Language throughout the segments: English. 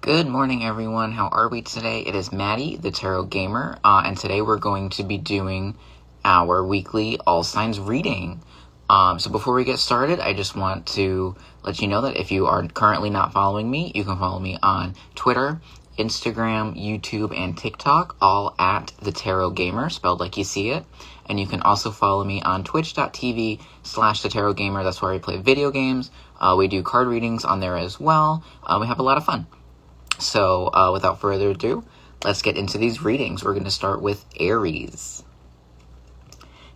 Good morning, everyone. How are we today? It is Maddie, the Tarot Gamer, and today we're going to be doing our weekly All Signs reading. So before we get started, I just want to let you know that if you are currently not following me, you can follow me on Twitter, Instagram, YouTube, and TikTok, all at TheTarotGaymer, spelled like you see it. And you can also follow me on twitch.tv/TheTarotGaymer. That's where I play video games. We do card readings on there as well. We have a lot of fun. So, without further ado, let's get into these readings. We're going to start with Aries.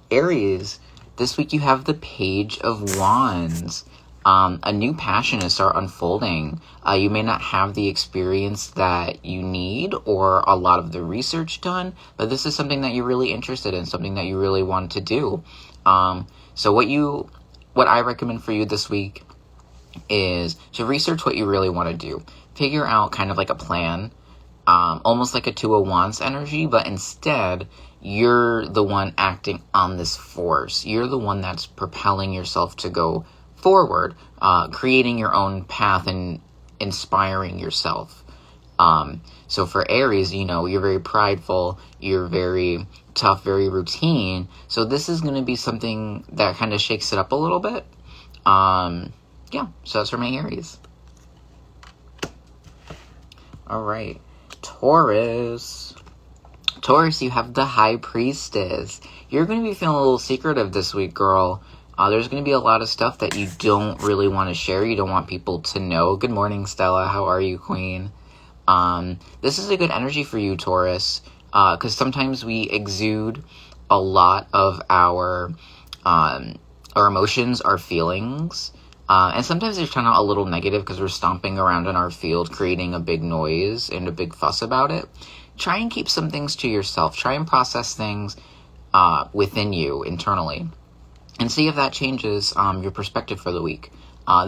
Aries, this week you have the Page of Wands. A new passion is start unfolding. You may not have the experience that you need or a lot of the research done, but this is something that you're really interested in, something that you really want to do. So what I recommend for you this week is to research what you really want to do. Figure out kind of like a plan, almost like a Two of Wands energy, but instead, you're the one acting on this force. You're the one that's propelling yourself to go forward, creating your own path and inspiring yourself. So for Aries, you're very prideful, you're very tough, very routine. So this is going to be something that kind of shakes it up a little bit. So that's for my Aries. All right, Taurus. Taurus, you have the High Priestess. You're going to be feeling a little secretive this week, girl. There's going to be a lot of stuff that you don't really want to share. You don't want people to know. Good morning, Stella. How are you, Queen? This is a good energy for you, Taurus, because sometimes we exude a lot of our emotions, our feelings. And sometimes they turn out a little negative because we're stomping around in our field, creating a big noise and a big fuss about it. Try and keep some things to yourself. Try and process things within you, internally. And see if that changes your perspective for the week.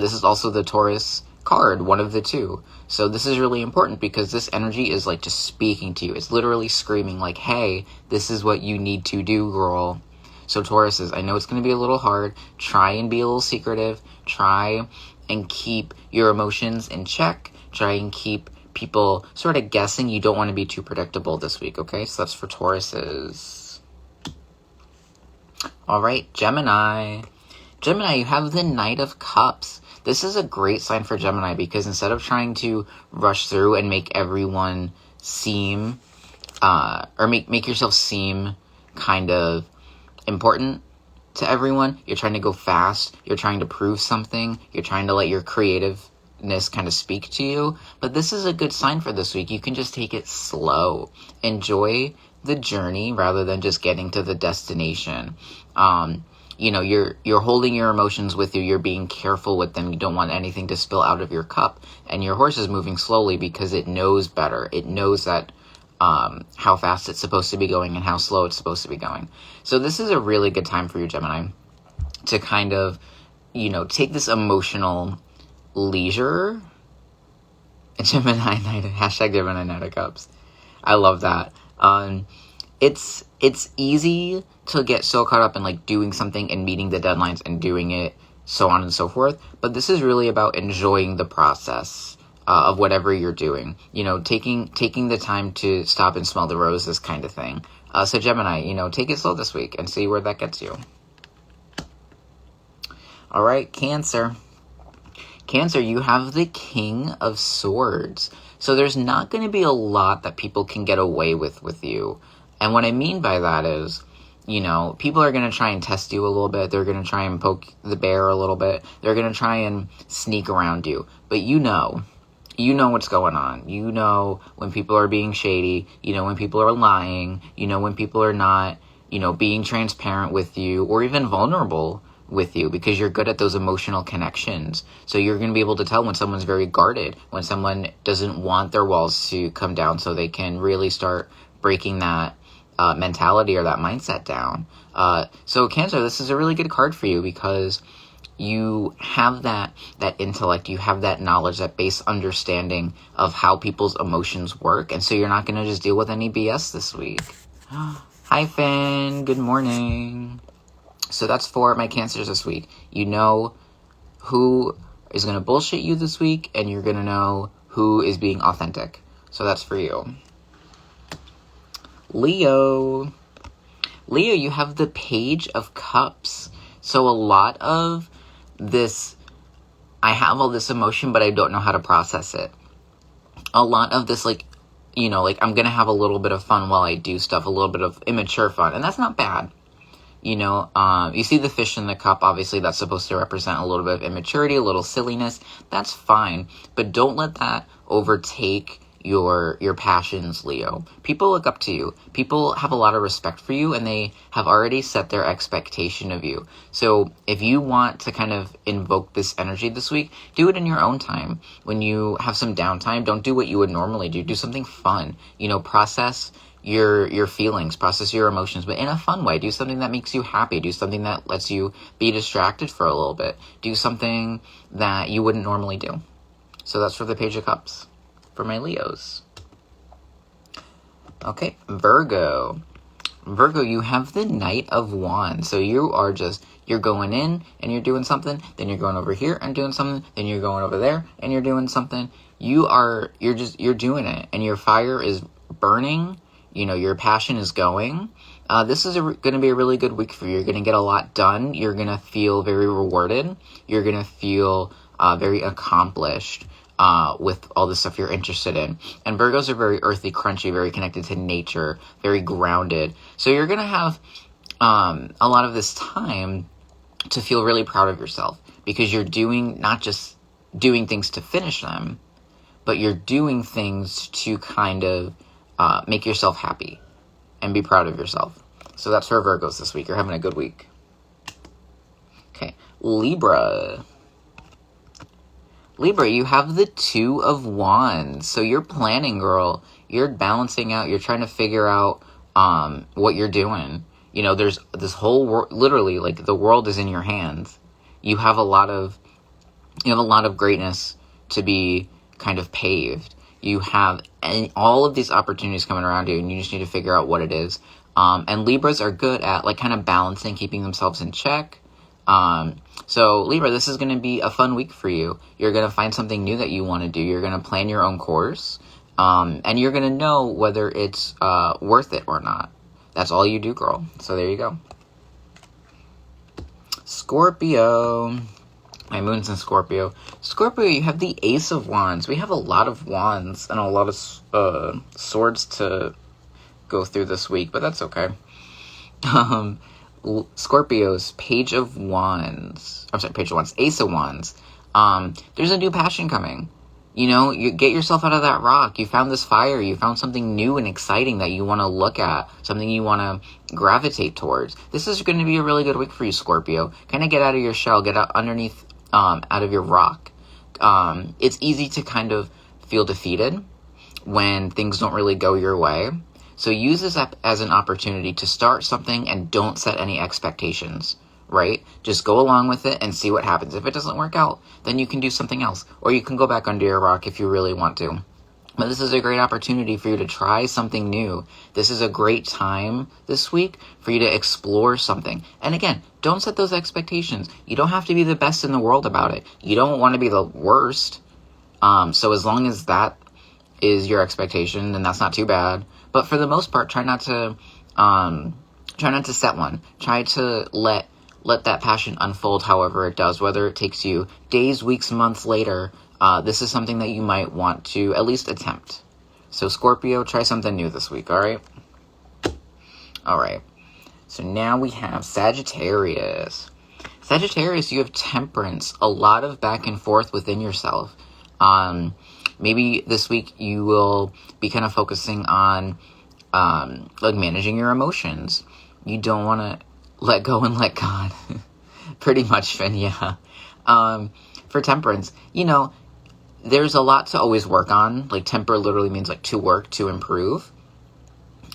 This is also the Taurus card, one of the two. So this is really important because this energy is like just speaking to you. It's literally screaming like, hey, this is what you need to do, girl. So Tauruses, I know it's going to be a little hard. Try and be a little secretive. Try and keep your emotions in check. Try and keep people sort of guessing. You don't want to be too predictable this week, okay? So that's for Tauruses. All right, Gemini. Gemini, you have the Knight of Cups. This is a great sign for Gemini because instead of trying to rush through and make everyone seem, or make yourself seem kind of important to everyone, you're trying to go fast, you're trying to prove something, you're trying to let your creativeness kind of speak to you. But this is a good sign for this week. You can just take it slow. Enjoy the journey rather than just getting to the destination. You're holding your emotions with you, you're being careful with them, you don't want anything to spill out of your cup, and your horse is moving slowly because it knows better. It knows that how fast it's supposed to be going and how slow it's supposed to be going. So this is a really good time for you, Gemini, to kind of, take this emotional leisure. Gemini Knight, hashtag Gemini Knight of Cups. I love that. It's easy to get so caught up in like doing something and meeting the deadlines and doing it, so on and so forth. But this is really about enjoying the process of whatever you're doing, taking the time to stop and smell the roses kind of thing. So Gemini, take it slow this week and see where that gets you. All right, Cancer. Cancer, you have the King of Swords. So there's not going to be a lot that people can get away with you. And what I mean by that is, people are going to try and test you a little bit. They're going to try and poke the bear a little bit. They're going to try and sneak around you. But you know what's going on. You know when people are being shady. You know when people are lying. You know when people are not, being transparent with you or even vulnerable with you because you're good at those emotional connections. So you're going to be able to tell when someone's very guarded, when someone doesn't want their walls to come down so they can really start breaking that mentality or that mindset down. So Cancer, this is a really good card for you because you have that intellect, you have that knowledge, that base understanding of how people's emotions work, and so you're not going to just deal with any BS this week. Hi, Finn. Good morning. So that's for my Cancers this week. You know who is going to bullshit you this week, and you're going to know who is being authentic. So that's for you. Leo, you have the Page of Cups. So a lot of this, I have all this emotion, but I don't know how to process it. A lot of this, like, you know, like, I'm going to have a little bit of fun while I do stuff, a little bit of immature fun, and that's not bad. You know, you see the fish in the cup, obviously that's supposed to represent a little bit of immaturity, a little silliness. That's fine, but don't let that overtake your passions, Leo. People look up to you. People have a lot of respect for you, and they have already set their expectation of you. So if you want to kind of invoke this energy this week, do it in your own time. When you have some downtime, don't do what you would normally do. Do something fun. You know, process your feelings, process your emotions, but in a fun way. Do something that makes you happy. Do something that lets you be distracted for a little bit. Do something that you wouldn't normally do. So that's for the Page of Cups. For my Leos. Okay, Virgo, you have the Knight of Wands. So you're going in and you're doing something, then you're going over here and doing something, then you're going over there and you're doing something. You're doing it, and your fire is burning. You know, your passion is going. This is going to be a really good week for you. You're going to get a lot done. You're going to feel very rewarded. You're going to feel very accomplished. With all the stuff you're interested in. And Virgos are very earthy, crunchy, very connected to nature, very grounded. So you're going to have a lot of this time to feel really proud of yourself, because you're not just doing things to finish them, but you're doing things to kind of make yourself happy and be proud of yourself. So that's for Virgos this week. You're having a good week. Okay, Libra, you have the Two of Wands. So you're planning, girl. You're balancing out. You're trying to figure out what you're doing. You know, there's this whole world, literally, like, the world is in your hands. You have a lot of greatness to be kind of paved. You have all of these opportunities coming around you, and you just need to figure out what it is. And Libras are good at, like, kind of balancing, keeping themselves in check. So Libra, this is going to be a fun week for you. You're going to find something new that you want to do. You're going to plan your own course, and you're going to know whether it's worth it or not. That's all you do, girl. So there you go. Scorpio. My moon's in Scorpio. Scorpio, you have the Ace of Wands. We have a lot of wands and a lot of swords to go through this week, but that's okay. Scorpio's Page of Wands. Ace of Wands. There's a new passion coming. You know, you get yourself out of that rock. You found this fire. You found something new and exciting that you want to look at. Something you want to gravitate towards. This is going to be a really good week for you, Scorpio. Kind of get out of your shell. Get out underneath, out of your rock. It's easy to kind of feel defeated when things don't really go your way. So use this as an opportunity to start something and don't set any expectations, right? Just go along with it and see what happens. If it doesn't work out, then you can do something else. Or you can go back under your rock if you really want to. But this is a great opportunity for you to try something new. This is a great time this week for you to explore something. And again, don't set those expectations. You don't have to be the best in the world about it. You don't want to be the worst. So as long as that is your expectation, then that's not too bad. But for the most part, try not to set one. Try to let that passion unfold however it does, whether it takes you days, weeks, months later. This is something that you might want to at least attempt. So Scorpio, try something new this week, all right? All right. So now we have Sagittarius. Sagittarius, you have Temperance, a lot of back and forth within yourself. Maybe this week you will be kind of focusing on like managing your emotions. You don't want to let go and let God. Pretty much, Finn, yeah. For Temperance, you know, there's a lot to always work on. Like, temper literally means, like, to work, to improve.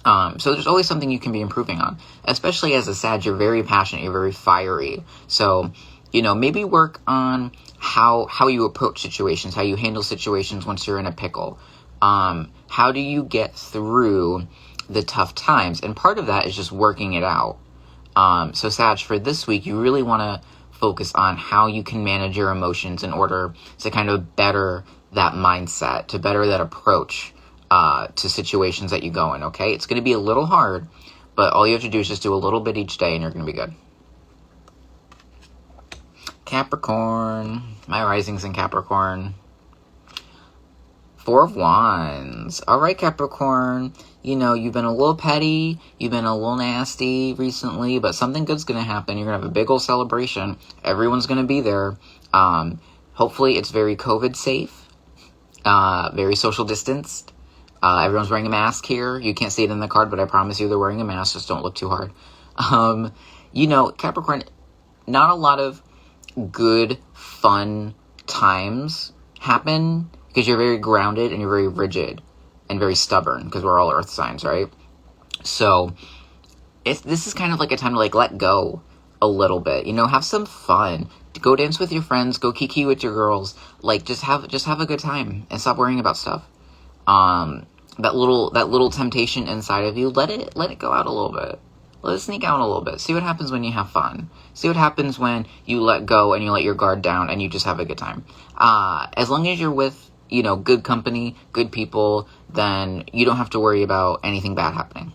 So there's always something you can be improving on. Especially as a Sag, you're very passionate, you're very fiery. So, you know, maybe work on how you approach situations, how you handle situations once you're in a pickle. How do you get through the tough times? And part of that is just working it out. So Sag, for this week, you really want to focus on how you can manage your emotions in order to kind of better that mindset, to better that approach to situations that you go in, okay? It's going to be a little hard, but all you have to do is just do a little bit each day and you're going to be good. Capricorn. My rising's in Capricorn. 4 of Wands. All right, Capricorn. You know, you've been a little petty. You've been a little nasty recently, but something good's going to happen. You're going to have a big old celebration. Everyone's going to be there. Hopefully, it's very COVID safe, very social distanced. Everyone's wearing a mask here. You can't see it in the card, but I promise you they're wearing a mask. Just don't look too hard. You know, Capricorn, not a lot of good, fun times happen because you're very grounded and you're very rigid and very stubborn because we're all earth signs, right? So this is kind of like a time to like let go a little bit, you know, have some fun, go dance with your friends, go kiki with your girls, like just have a good time and stop worrying about stuff. That little temptation inside of you, let it go out a little bit. Let it sneak out a little bit. See what happens when you have fun. See what happens when you let go and you let your guard down and you just have a good time. As long as you're with, you know, good company, good people, then you don't have to worry about anything bad happening.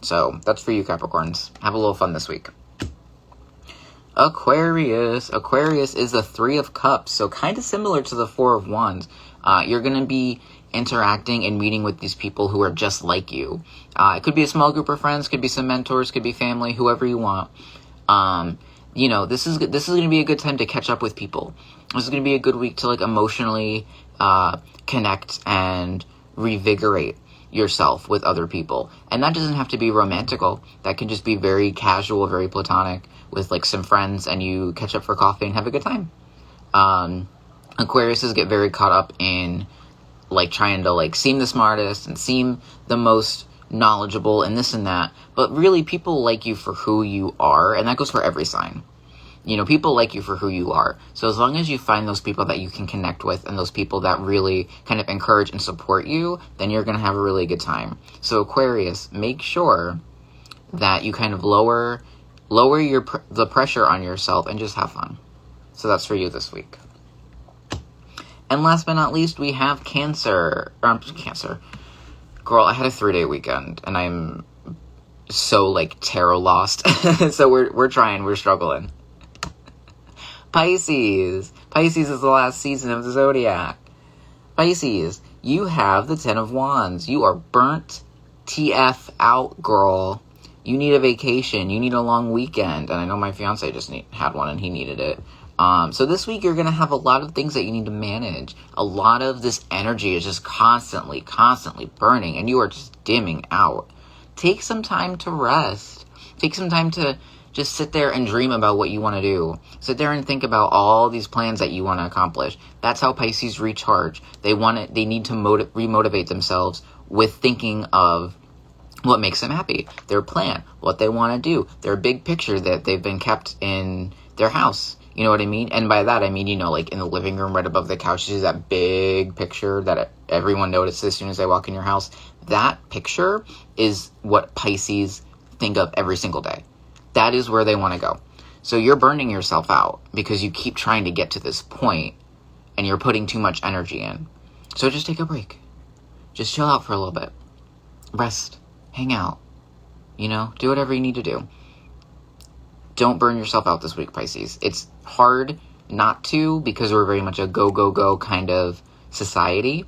So that's for you, Capricorns. Have a little fun this week. Aquarius. Aquarius is the 3 of Cups, so kind of similar to the 4 of Wands. You're going to be interacting and meeting with these people who are just like you. It could be a small group of friends, could be some mentors, could be family, whoever you want. You know, this is going to be a good time to catch up with people. This is going to be a good week to like emotionally connect and revigorate yourself with other people. And that doesn't have to be romantical. That can just be very casual, very platonic with like some friends, and you catch up for coffee and have a good time. Aquariuses get very caught up in like trying to like seem the smartest and seem the most knowledgeable and this and that, but really people like you for who you are, and that goes for every sign. You know, people like you for who you are. So as long as you find those people that you can connect with and those people that really kind of encourage and support you, then you're going to have a really good time. So Aquarius, make sure that you kind of lower the pressure on yourself and just have fun. So that's for you this week. And last but not least, we have Cancer. Cancer. Girl, I had a 3-day weekend, and I'm so, like, tarot lost. So we're trying. We're struggling. Pisces. Pisces is the last season of the Zodiac. Pisces, you have the 10 of Wands. You are burnt TF out, girl. You need a vacation. You need a long weekend. And I know my fiance just had one, and he needed it. So this week you're going to have a lot of things that you need to manage. A lot of this energy is just constantly burning, and you are just dimming out. Take some time to rest. Take some time to just sit there and dream about what you want to do. Sit there and think about all these plans that you want to accomplish. That's how Pisces recharge. They need to remotivate themselves with thinking of what makes them happy. Their plan, what they want to do, their big picture that they've been kept in their house. You know what I mean? And by that, I mean, you know, like in the living room right above the couch is that big picture that everyone notices as soon as they walk in your house. That picture is what Pisces think of every single day. That is where they want to go. So you're burning yourself out because you keep trying to get to this point and you're putting too much energy in. So just take a break. Just chill out for a little bit. Rest. Hang out. You know, do whatever you need to do. Don't burn yourself out this week, Pisces. It's hard not to because we're very much a go, go, go kind of society.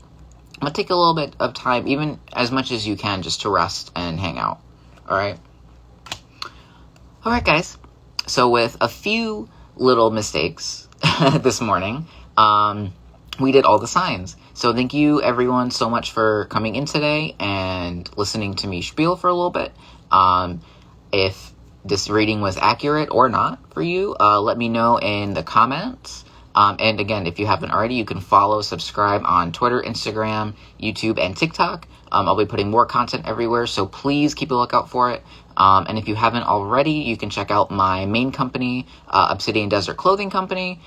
But take a little bit of time, even as much as you can, just to rest and hang out. All right? All right, guys. So with a few little mistakes this morning, we did all the signs. So thank you, everyone, so much for coming in today and listening to me spiel for a little bit. If this reading was accurate or not for you, let me know in the comments. And again, if you haven't already, you can follow, subscribe on Twitter, Instagram, YouTube, and TikTok. I'll be putting more content everywhere, so please keep a lookout for it. And if you haven't already, you can check out my main company, Obsidian Desert Clothing Company.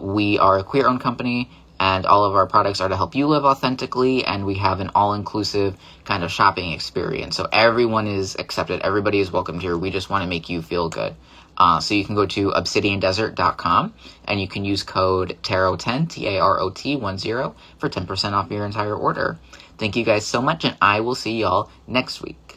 We are a queer-owned company, and all of our products are to help you live authentically, and we have an all-inclusive kind of shopping experience. So everyone is accepted. Everybody is welcomed here. We just want to make you feel good. So you can go to obsidiandesert.com and you can use code TAROT10, TAROT10, for 10% off your entire order. Thank you guys so much, and I will see y'all next week.